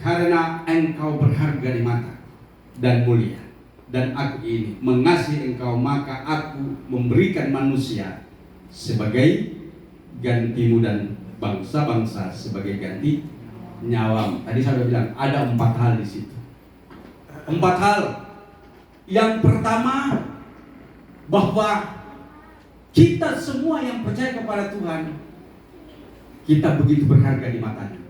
karena engkau berharga di mata dan mulia, dan aku ini mengasihi engkau, maka aku memberikan manusia sebagai gantimu dan bangsa-bangsa sebagai ganti nyawamu. Tadi saya sudah bilang ada 4 hal di situ. 4 hal. Yang pertama, bahwa kita semua yang percaya kepada Tuhan, kita begitu berharga di matanya.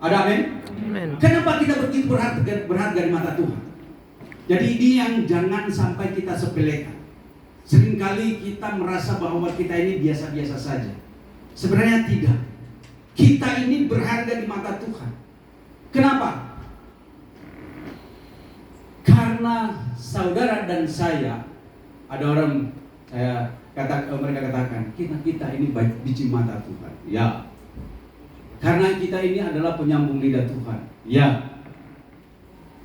Ada amin? Amen. Kenapa kita begitu berharga di mata Tuhan? Jadi ini yang jangan sampai kita sepelekan. Seringkali kita merasa bahwa kita ini biasa-biasa saja. Sebenarnya tidak. Kita ini berharga di mata Tuhan. Kenapa? Karena saudara dan saya, ada orang mereka katakan kita ini baik biji mata Tuhan. Ya. Karena kita ini adalah penyambung lidah Tuhan. Ya.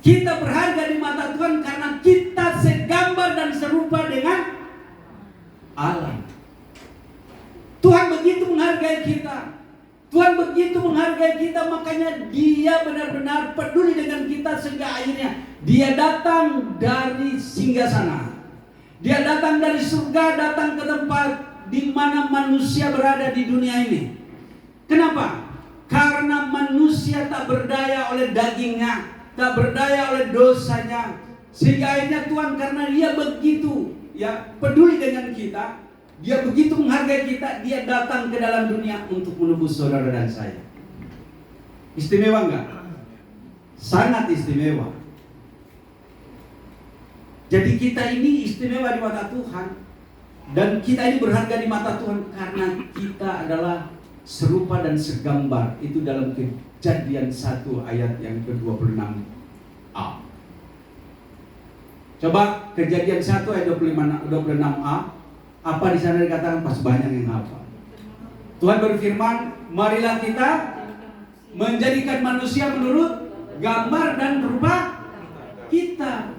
Kita berharga di mata Tuhan karena kita segambar dan serupa dengan Allah. Tuhan begitu menghargai kita. Tuhan begitu menghargai kita, makanya Dia benar-benar peduli dengan kita sehingga akhirnya Dia datang dari singgasana. Dia datang dari surga, datang ke tempat di mana manusia berada di dunia ini. Kenapa? Karena manusia tak berdaya oleh dagingnya, tak berdaya oleh dosanya, sehingga akhirnya Tuhan karena Dia begitu peduli dengan kita, Dia begitu menghargai kita, Dia datang ke dalam dunia untuk menebus saudara dan saya. Istimewa enggak? Sangat istimewa. Jadi kita ini istimewa di mata Tuhan, dan kita ini berharga di mata Tuhan karena kita adalah serupa dan segambar. Itu dalam Kejadian 1 ayat yang ke-26a. Coba Kejadian 1 ayat 26a. Apa di sana dikatakan? Pas banyak yang hafal. Tuhan berfirman, marilah kita menjadikan manusia menurut gambar dan rupa kita.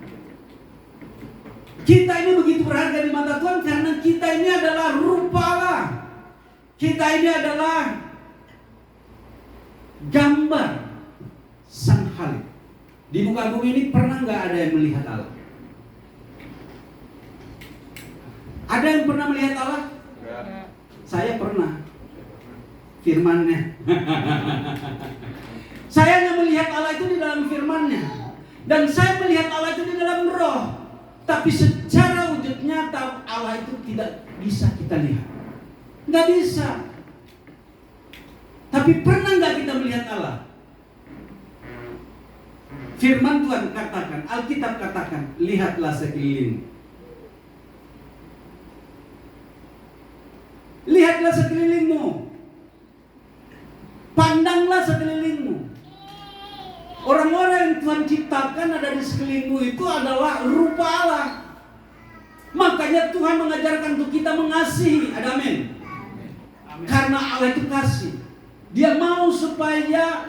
Kita ini begitu berharga di mata Tuhan karena kita ini adalah rupa Allah. Kita ini adalah gambar Sang Halik. Di muka bumi ini pernah nggak ada yang melihat Allah? Ada yang pernah melihat Allah? Saya pernah. Firman-Nya. Saya hanya melihat Allah itu di dalam firman-Nya. Dan saya melihat Allah itu di dalam roh. Tapi secara wujud nyata Allah itu tidak bisa kita lihat. Nggak bisa. Tapi pernah nggak kita melihat Allah? Firman Tuhan katakan, Alkitab katakan, lihatlah sekeliling. Lihatlah sekelilingmu. Pandanglah sekelilingmu. Orang-orang yang Tuhan ciptakan ada di sekelilingmu itu adalah rupa Allah. Makanya Tuhan mengajarkan untuk kita mengasihi. Ada amin? Karena Allah itu kasih. Dia mau supaya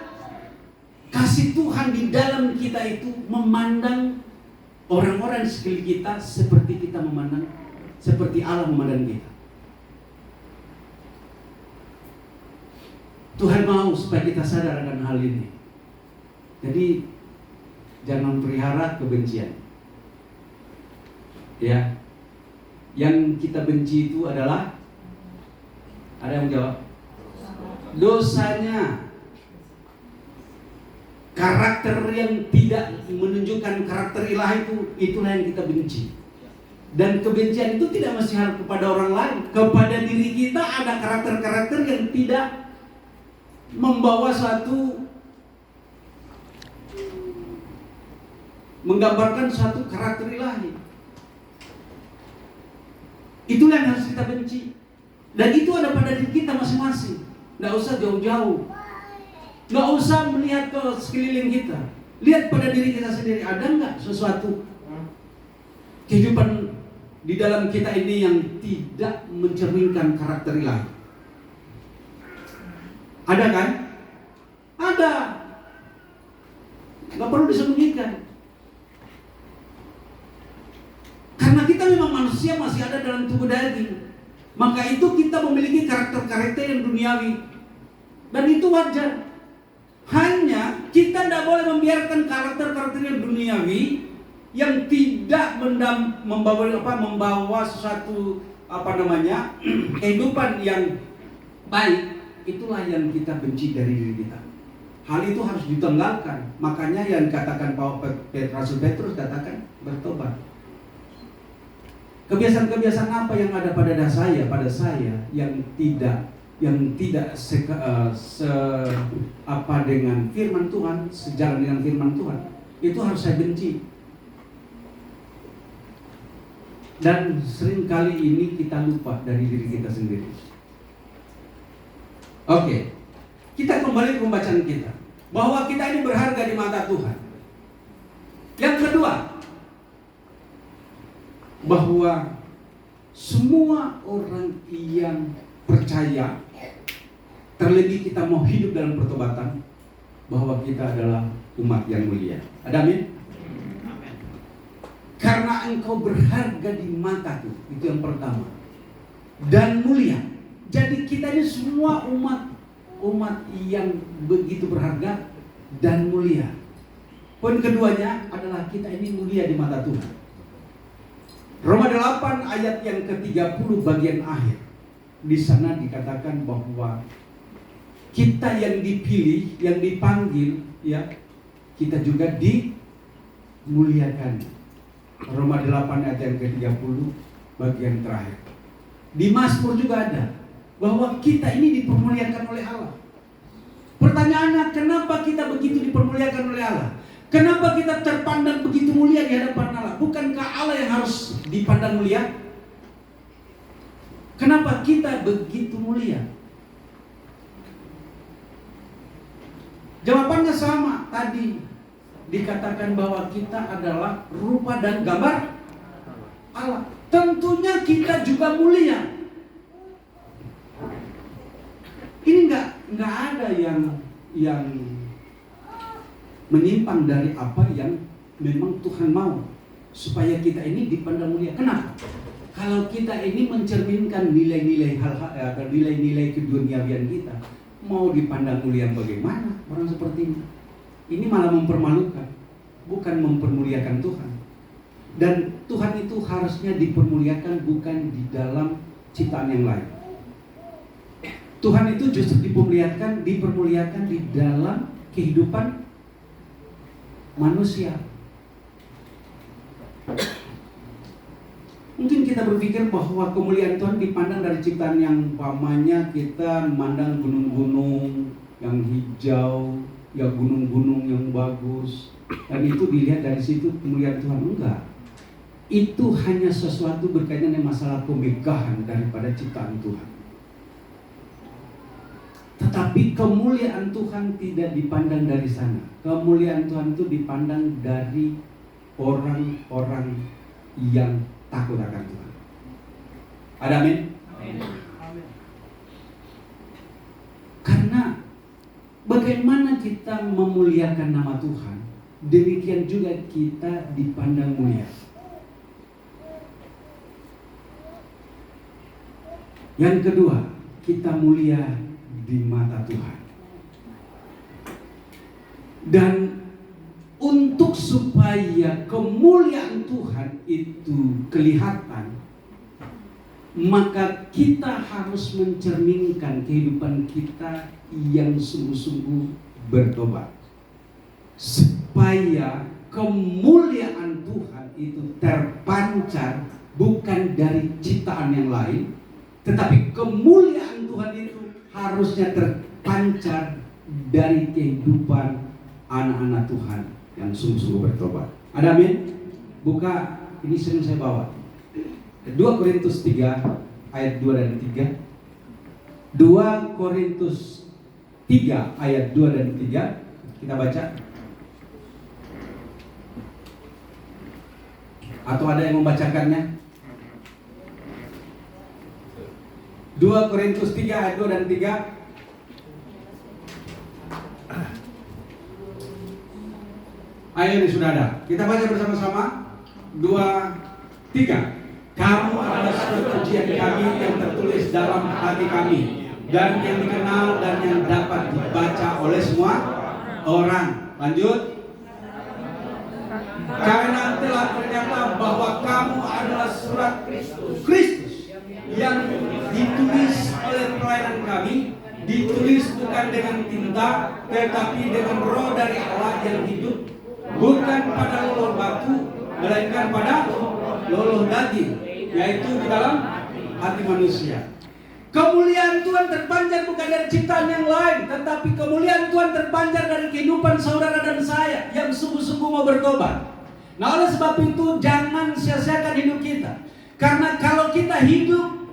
kasih Tuhan di dalam kita itu memandang orang-orang di sekeliling kita seperti kita memandang, seperti Allah memandang kita. Tuhan mau supaya kita sadar akan hal ini. Jadi jangan pelihara kebencian. Ya, yang kita benci itu adalah, ada yang jawab? Dosanya. Karakter yang tidak menunjukkan karakter ilahi itulah yang kita benci. Dan kebencian itu tidak mesti harus kepada orang lain. Kepada diri kita ada karakter-karakter yang tidak membawa menggambarkan suatu karakter ilahi. Itulah yang harus kita benci. Dan itu ada pada diri kita masing-masing. Nggak usah jauh-jauh. Nggak usah melihat ke sekeliling kita. Lihat pada diri kita sendiri. Ada nggak sesuatu kehidupan di dalam kita ini yang tidak mencerminkan karakter ilahi? Ada kan? Ada. Nggak perlu disembunyikan. Karena kita memang manusia masih ada dalam tubuh daging. Maka itu kita memiliki karakter-karakter yang duniawi. Dan itu wajar. Hanya kita tidak boleh membiarkan karakter-karakter yang duniawi yang tidak membawa sesuatu kehidupan yang baik. Itulah yang kita benci dari diri kita. Hal itu harus ditanggalkan. Makanya yang katakan Rasul Petrus katakan bertobat. Kebiasaan-kebiasaan apa yang ada pada saya yang tidak dengan firman Tuhan, sejalan dengan firman Tuhan, itu harus saya benci. Dan sering kali ini kita lupa dari diri kita sendiri. Oke, kita kembali ke pembacaan kita, bahwa kita ini berharga di mata Tuhan. Yang kedua, bahwa semua orang yang percaya, terlebih kita mau hidup dalam pertobatan, bahwa kita adalah umat yang mulia. Ada amin? Karena engkau berharga di mataku, itu yang pertama, dan mulia. Jadi kita ini semua umat yang begitu berharga dan mulia. Poin keduanya adalah kita ini mulia di mata Tuhan. Roma 8 ayat yang ke-30 bagian akhir. Di sana dikatakan bahwa kita yang dipilih, yang dipanggil, ya, kita juga dimuliakan. Roma 8 ayat yang ke-30 bagian terakhir. Di Mazmur juga ada bahwa kita ini dipermuliakan oleh Allah. Pertanyaannya, kenapa kita begitu dipermuliakan oleh Allah? Kenapa kita terpandang begitu mulia di hadapan Allah? Bukankah Allah yang harus dipandang mulia? Kenapa kita begitu mulia? Jawabannya sama. Tadi dikatakan bahwa kita adalah rupa dan gambar Allah. Tentunya kita juga mulia. Ini nggak ada yang menyimpang dari apa yang memang Tuhan mau, supaya kita ini dipandang mulia. Kenapa? Kalau kita ini mencerminkan nilai-nilai nilai keduniawian kita, mau dipandang mulia bagaimana orang seperti ini? Ini malah mempermalukan, bukan mempermuliakan Tuhan. Dan Tuhan itu harusnya dipermuliakan bukan di dalam ciptaan yang lain. Tuhan itu justru dipermuliakan di dalam kehidupan manusia. Mungkin kita berpikir bahwa kemuliaan Tuhan dipandang dari ciptaan yang umpamanya kita memandang gunung-gunung yang hijau, ya gunung-gunung yang bagus, dan itu dilihat dari situ kemuliaan Tuhan. Enggak. Itu hanya sesuatu berkaitan dengan masalah kemegahan daripada ciptaan Tuhan. Tetapi kemuliaan Tuhan tidak dipandang dari sana. Kemuliaan Tuhan itu dipandang dari orang-orang yang takut akan Tuhan. Ada amin? Amin. Karena bagaimana kita memuliakan nama Tuhan, demikian juga kita dipandang mulia. Yang kedua, kita mulia di mata Tuhan. Dan untuk supaya kemuliaan Tuhan itu kelihatan, maka kita harus mencerminkan kehidupan kita yang sungguh-sungguh bertobat, supaya kemuliaan Tuhan itu terpancar bukan dari ciptaan yang lain, tetapi kemuliaan Tuhan itu harusnya terpancar dari kehidupan anak-anak Tuhan yang sungguh-sungguh bertobat. Ada amin? Buka, ini sering saya bawa 2 Korintus 3 ayat 2 dan 3. 2 Korintus 3 ayat 2 dan 3. Kita baca. Atau ada yang membacakannya? 2 Korintus 3 ayat 2 dan 3. Ayo, ini sudah ada. Kita baca bersama-sama. 2, 3. Kamu adalah suatu pujian kami yang tertulis dalam hati kami, dan yang dikenal dan yang dapat dibaca oleh semua orang. Lanjut. Karena telah ternyata bahwa kamu adalah surat Kristus yang ditulis oleh pelayan kami, ditulis bukan dengan tinta, tetapi dengan Roh dari Allah yang hidup, bukan pada loloh batu, melainkan pada loloh daging, yaitu di dalam hati manusia. Kemuliaan Tuhan terpancar bukan dari ciptaan yang lain, tetapi kemuliaan Tuhan terpancar dari kehidupan saudara dan saya yang sungguh-sungguh mau bertobat. Nah, oleh sebab itu jangan sia-siakan hidup kita. Karena kalau kita hidup,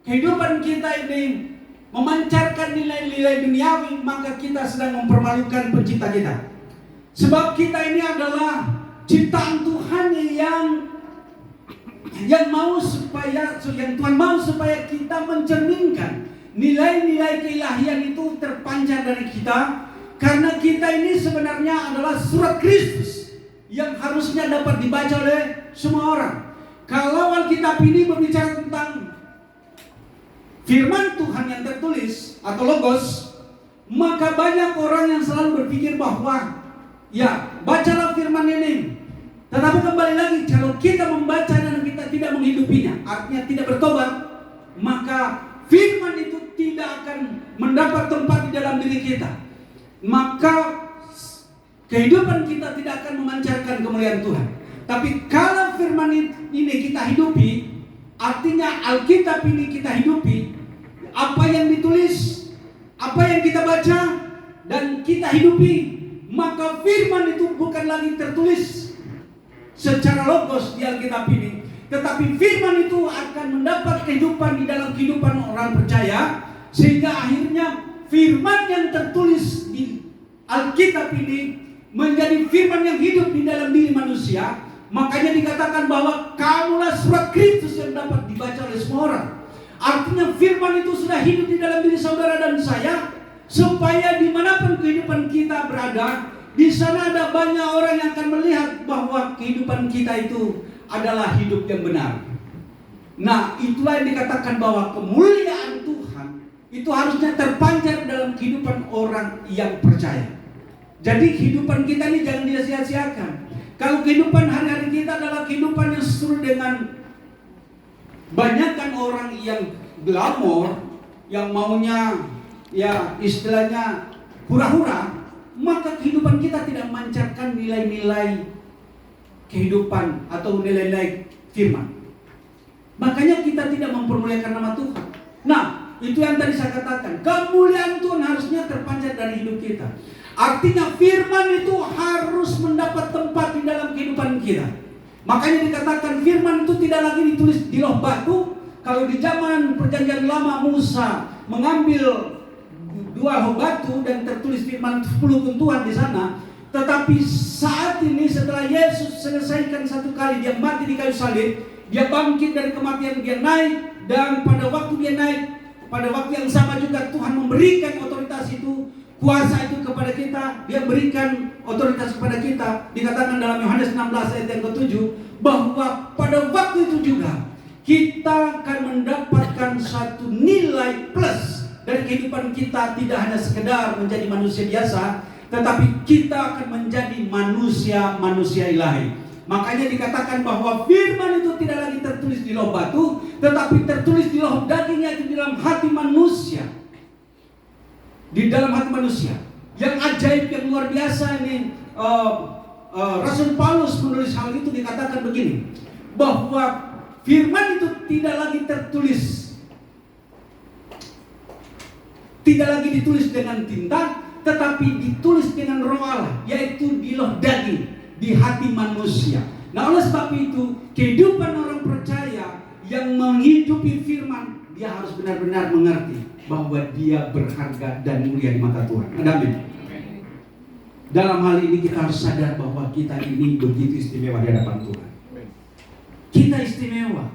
kehidupan kita ini memancarkan nilai-nilai duniawi, maka kita sedang mempermalukan pencipta kita. Sebab kita ini adalah ciptaan Tuhan yang Tuhan mau supaya kita mencerminkan nilai-nilai keilahian itu terpancar dari kita, karena kita ini sebenarnya adalah surat Kristus yang harusnya dapat dibaca oleh semua orang. Kalau Alkitab ini berbicara tentang firman Tuhan yang tertulis atau logos, maka banyak orang yang selalu berpikir bahwa ya, bacalah firman ini. Tetapi kembali lagi, kalau kita membaca dan kita tidak menghidupinya, artinya tidak bertobat, maka firman itu tidak akan mendapat tempat di dalam diri kita. Maka kehidupan kita tidak akan memancarkan kemuliaan Tuhan. Tapi kalau firman ini kita hidupi, artinya Alkitab ini kita hidupi, apa yang ditulis, apa yang kita baca dan kita hidupi, maka firman itu bukan lagi tertulis secara logos di Alkitab ini, tetapi firman itu akan mendapat kehidupan di dalam kehidupan orang percaya, sehingga akhirnya firman yang tertulis di Alkitab ini menjadi firman yang hidup di dalam diri manusia. Makanya dikatakan bahwa kamulah surat Kristus yang dapat dibaca oleh semua orang. Artinya firman itu sudah hidup di dalam diri saudara dan saya, supaya dimanapun kehidupan kita berada, di sana ada banyak orang yang akan melihat bahwa kehidupan kita itu adalah hidup yang benar. Nah, itulah yang dikatakan bahwa kemuliaan Tuhan itu harusnya terpancar dalam kehidupan orang yang percaya. Jadi kehidupan kita ini jangan disia-siakan. Kalau kehidupan hari-hari kita adalah kehidupan yang sesuai dengan banyakkan orang yang glamor, yang maunya ya istilahnya hura-hura, maka kehidupan kita tidak memancarkan nilai-nilai kehidupan atau nilai-nilai firman. Makanya kita tidak mempermuliakan nama Tuhan. Nah, itu yang tadi saya katakan, kemuliaan Tuhan harusnya terpancar dari hidup kita. Artinya firman itu harus mendapat tempat di dalam kehidupan kita. Makanya dikatakan firman itu tidak lagi ditulis di loh batu. Kalau di zaman perjanjian lama Musa mengambil 2 loh batu dan tertulis firman 10 ketentuan di sana. Tetapi saat ini setelah Yesus selesaikan satu kali dia mati di kayu salib, dia bangkit dari kematian, dia naik, dan pada waktu dia naik, pada waktu yang sama juga Tuhan memberikan otoritas itu, kuasa itu kepada kita. Dia berikan otoritas kepada kita. Dikatakan dalam Yohanes 16 ayat yang ke-7 bahwa pada waktu itu juga kita akan mendapatkan satu nilai plus dari kehidupan kita. Tidak hanya sekedar menjadi manusia biasa, tetapi kita akan menjadi manusia ilahi. Makanya dikatakan bahwa firman itu tidak lagi tertulis di loh batu, tetapi tertulis di loh daging, yaitu di dalam hati manusia. Di dalam hati manusia. Yang ajaib, yang luar biasa ini, Rasul Paulus menulis hal itu, dikatakan begini, bahwa firman itu tidak lagi tertulis, tidak lagi ditulis dengan tinta, tetapi ditulis dengan Roh Allah, yaitu di loh daging, di hati manusia. Nah, oleh sebab itu kehidupan orang percaya yang menghidupi firman, dia harus benar-benar mengerti bahwa dia berharga dan mulia di mata Tuhan. Amin. Dalam hal ini kita harus sadar bahwa kita ini begitu istimewa di hadapan Tuhan. Kita istimewa.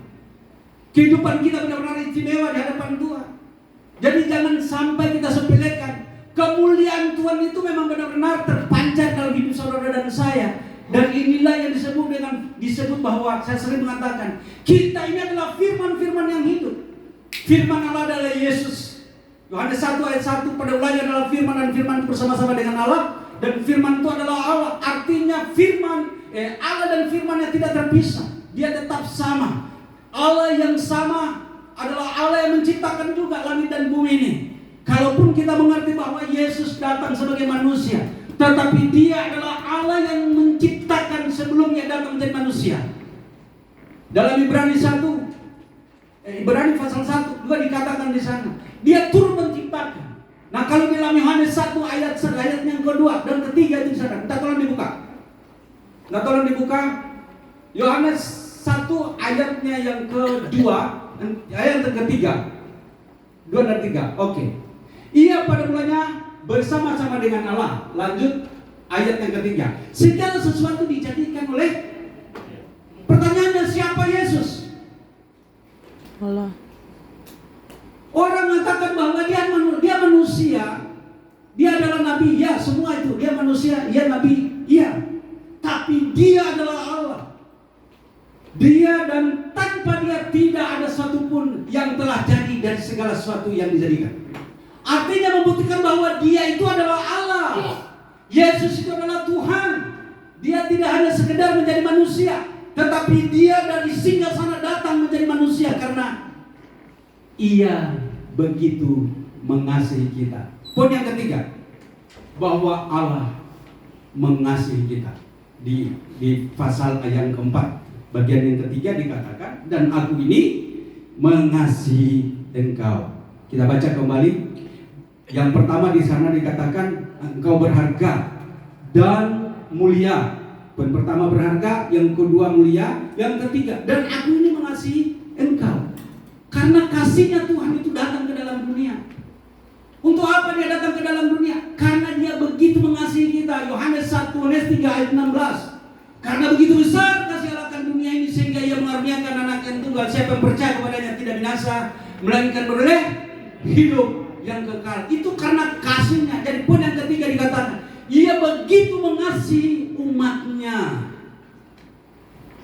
Kehidupan kita benar-benar istimewa di hadapan Tuhan. Jadi jangan sampai kita sepelekan. Kemuliaan Tuhan itu memang benar-benar terpancar dalam hidup saudara dan saya. Dan inilah yang disebut bahwa saya sering mengatakan, kita ini adalah firman-firman yang hidup. Firman Allah adalah Yesus. Yohanes 1 ayat 1, pada mulanya adalah firman, dan firman bersama-sama dengan Allah. dan firman itu adalah Allah. Artinya Allah dan firman-Nya tidak terpisah. Dia tetap sama. Allah yang sama adalah Allah yang menciptakan juga langit dan bumi ini. Kalaupun kita mengerti bahwa Yesus datang sebagai manusia, tetapi Dia adalah Allah yang menciptakan sebelumnya datang menjadi manusia. Dalam Ibrani pasal 1 juga dikatakan di sana, Dia turut menciptakan. Nah, kalau dalam Yohanes 1 ayat yang kedua dan ketiga itu di sana. Tolong dibuka. Yohanes 1 ayatnya yang kedua, ayat yang ketiga. 2 dan 3. Oke. Ia pada mulanya bersama-sama dengan Allah. Lanjut ayat yang ketiga. Segala sesuatu dijadikan oleh, pertanyaannya siapa Yesus? Allah. Orang mengatakan bahwa dia manusia, dia adalah nabi, ya semua itu, dia manusia, ya nabi, iya. Tapi dia adalah Allah. Dia dan tanpa Dia tidak ada satupun yang telah jadi dari segala sesuatu yang dijadikan. Artinya membuktikan bahwa Dia itu adalah Allah. Yesus itu adalah Tuhan. Dia tidak hanya sekedar menjadi manusia, tetapi Dia dari singgasana datang menjadi manusia karena Ia begitu mengasihi kita. Poin yang ketiga, bahwa Allah mengasihi kita. Di pasal ayat keempat, bagian yang ketiga dikatakan, dan aku ini mengasihi engkau. Kita baca kembali. Yang pertama di sana dikatakan engkau berharga dan mulia. Yang pertama berharga, yang kedua mulia, yang ketiga dan aku ini mengasihi engkau. Karena kasihnya Tuhan itu datang ke dalam dunia. Untuk apa Dia datang ke dalam dunia? Karena Dia begitu mengasihi kita. Yohanes 3 ayat 16. Karena begitu besar kasih Allah akan dunia ini sehingga Ia mengaruniakan anak yang tunggal, siapa yang percaya kepadanya tidak binasa, melainkan beroleh hidup yang kekal. Itu karena kasihnya. Jadi poin yang ketiga dikatakan, Ia begitu mengasihi umatnya.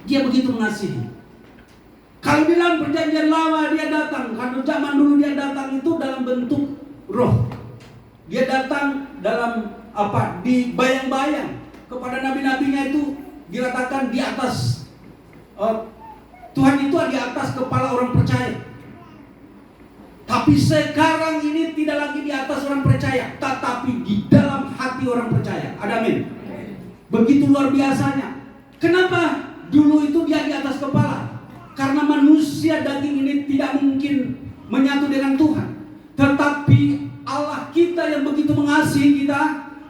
Dia begitu mengasihi. Kalau di dalam perjanjian lama Dia datang, kalau zaman dulu Dia datang itu dalam bentuk roh. Dia datang dalam di bayang-bayang. Kepada nabi-nabinya itu dikatakan di atas, Tuhan itu di atas kepala orang percaya. Tapi sekarang ini tidak lagi di atas orang percaya, tetapi di dalam hati orang percaya. Ada amin. Begitu luar biasanya. Kenapa dulu itu Dia di atas kepala? Karena manusia daging ini tidak mungkin menyatu dengan Tuhan. Tetapi Allah kita yang begitu mengasihi kita,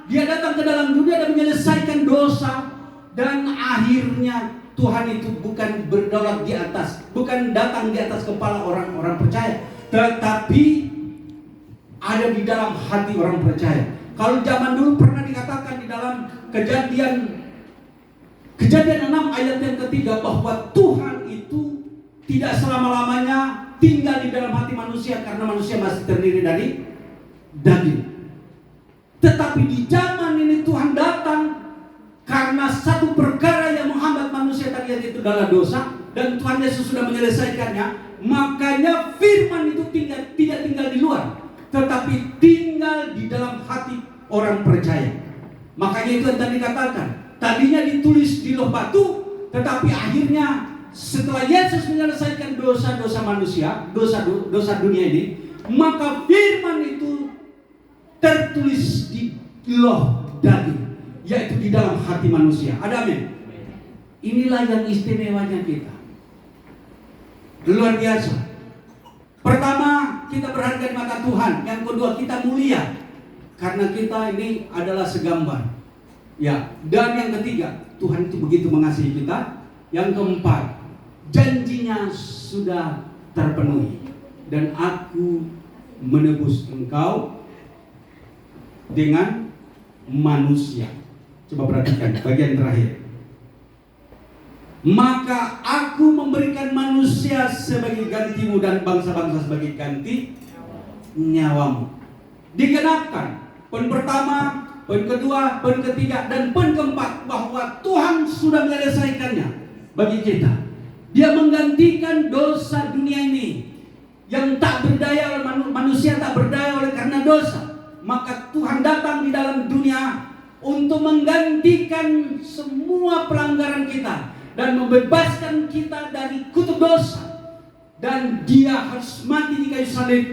Dia datang ke dalam dunia dan menyelesaikan dosa. Dan akhirnya Tuhan itu bukan berdaulat di atas, bukan datang di atas kepala orang-orang percaya, tetapi ada di dalam hati orang percaya. Kalau zaman dulu pernah dikatakan di dalam Kejadian 6 ayat yang ketiga, bahwa Tuhan itu tidak selama-lamanya tinggal di dalam hati manusia karena manusia masih terdiri dari daging. Tetapi di zaman ini Tuhan datang karena satu perkara yang menghambat manusia tadi, yaitu adalah dosa, dan Tuhan Yesus sudah menyelesaikannya. Makanya firman itu tidak tinggal di luar, tetapi tinggal di dalam hati orang percaya. Makanya itu yang tadi dikatakan, tadinya ditulis di loh batu, tetapi akhirnya setelah Yesus menyelesaikan dosa-dosa manusia, dosa dunia ini, maka firman itu tertulis di loh daging, yaitu di dalam hati manusia. Ada amin. Inilah yang istimewanya kita. Luar biasa. Pertama, kita berharga di mata Tuhan. Yang kedua, kita mulia karena kita ini adalah segambar. Ya, dan yang ketiga, Tuhan itu begitu mengasihi kita. Yang keempat, janjinya sudah terpenuhi, dan aku menebus engkau dengan manusia. Coba perhatikan bagian terakhir. Maka aku memberikan manusia sebagai gantimu dan bangsa-bangsa sebagai ganti nyawamu. Digenapkan poin pertama, poin kedua, poin ketiga, dan poin keempat, bahwa Tuhan sudah menyelesaikannya bagi kita. Dia menggantikan dosa dunia ini yang tak berdaya oleh manusia, tak berdaya oleh karena dosa. Maka Tuhan datang di dalam dunia untuk menggantikan semua pelanggaran kita dan membebaskan kita dari kutuk dosa. Dan dia harus mati di kayu salib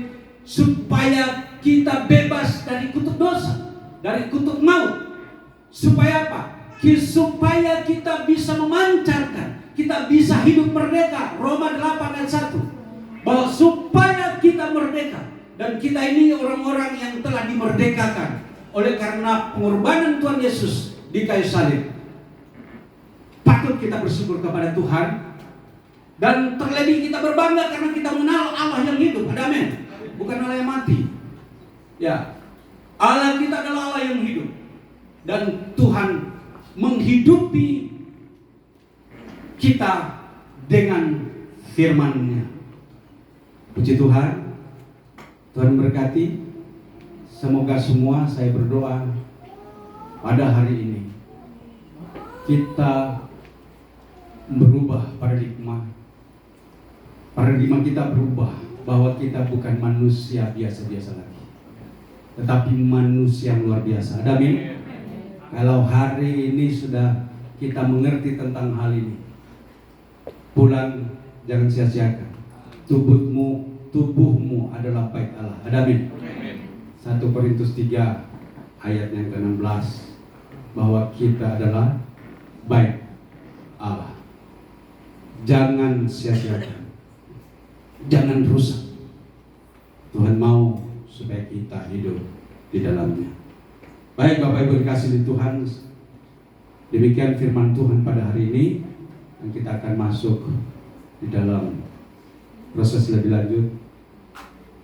supaya kita bebas dari kutuk dosa, dari kutuk maut. Supaya apa? Supaya kita bisa memancarkan, kita bisa hidup merdeka. Roma 8 ayat 1. Bahwa supaya kita merdeka. Dan kita ini orang-orang yang telah dimerdekakan oleh karena pengorbanan Tuhan Yesus di kayu salib. Patut kita bersyukur kepada Tuhan. Dan terlebih kita berbangga karena kita mengenal Allah yang hidup. Ada amin. Bukan Allah yang mati. Ya. Allah kita adalah Allah yang hidup. Dan Tuhan menghidupi kita dengan firman-Nya. Puji Tuhan. Tuhan berkati. Semoga semua, saya berdoa pada hari ini kita berubah paradigma kita berubah, bahwa kita bukan manusia biasa-biasa lagi, tetapi manusia yang luar biasa. Amin. Kalau hari ini sudah kita mengerti tentang hal ini, pulang jangan sia-siakan. Tubuhmu adalah bait Allah. Amin. 1 Korintus 3 ayat yang ke-16, bahwa kita adalah bait Allah. Jangan sia-siakan. Jangan rusak. Tuhan mau supaya kita hidup di dalamnya. Baik Bapak Ibu dikasihi Tuhan, demikian firman Tuhan pada hari ini. Dan kita akan masuk di dalam proses lebih lanjut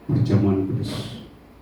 perjamuan kudus.